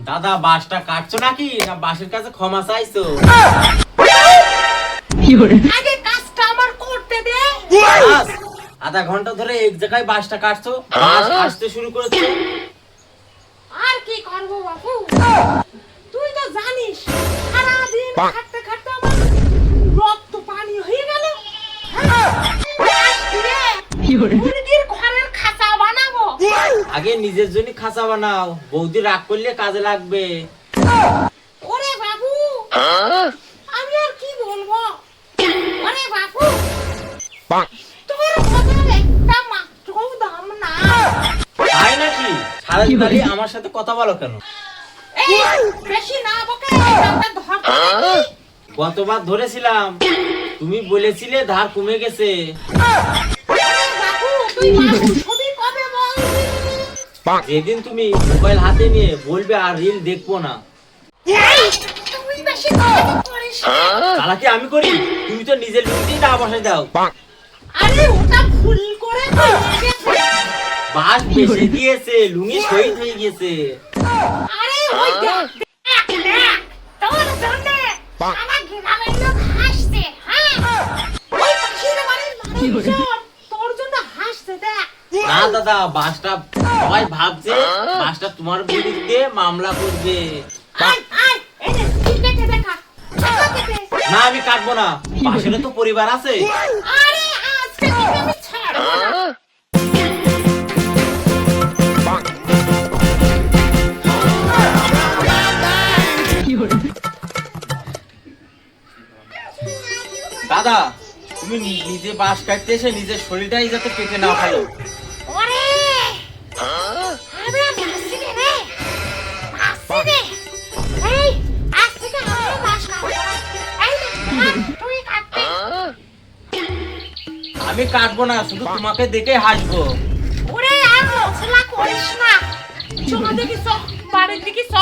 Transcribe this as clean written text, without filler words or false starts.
দাদা বাসটা কাটছো নাকি না বাসের কাছে ক্ষমা চাইছো? আগে কাজটা আমার করতে দে। বাস, আধা ঘন্টা ধরে এক জায়গায় বাসটা কাটছো, বাস আসতে শুরু করেছে। আর কি করব বাবু, তুই তো জানিস সারাদিন খাটতে খাটতে আমার রক্ত পানি হয়ে গেল। মুরগির ঘরের খাঁচা বানাবো। আগে নিজের জন্য খাঁচা বানাও, বৌদি রাগ করলে কাজে লাগবে। ওরে বাবু, আমি আর কি বলবো। ওরে বাবু, তোর কথার একটা মাত্র দাম না। তাই নাকি? সারাদিন খালি আমার সাথে কথা বলো কেন? এই বেশি না বকে, দামটা ধর। কতবার ধরেছিলাম, তুমি বলেছিলে ধার কমে গেছে। বাবু, তুই বাবু ছবি কবে বলবি? যেদিন তুমি মোবাইল হাতে নিয়ে বলবে আর রিল দেখবো না। তুই বেশি কথা করিস। চালাকি আমি করি, তুমি তো নিজের লুঙ্গিতেই টাকা বসাই দাও। আরে ওটা ভুল করে করেছে। বাস বেশি দিয়েছে, লুঙ্গি শহীদ হয়ে গেছে। আরে ওই দেখ দেখ, তোর জন্য আমার গ্রামের লোক হাসছে। হ্যাঁ, ওই পাশের বাড়ির মানুষজন তোর জন্য হাসছে। দেখ না দাদা, বাসটা সবাই ভাবছে বাসটা তোমার বিরুদ্ধে মামলা করবে। আয় আয়, এই নে, তুই কেটে দেখা। টাকা কেটে। না আমি কাটবো না, বাসেরও তো পরিবার আছে। আরে আজকে তোকে আমি ছাড়বো না। দাদা, তুমি নিজে বাস কাটতে এসে নিজের শরীরটাই যাতে কেটে না ফেলো। ওরে আমরা মাসি রে, মাসি রে। এই আজ থেকে আমরা বাস কাটবো। এই নে, তুই কাটবি। আমি কাটবো না, শুধু তোমাকে দেখে হাসবো। ওরে আর মশলা করিস না। চল দেখি চ, বাড়ির দিকে চ।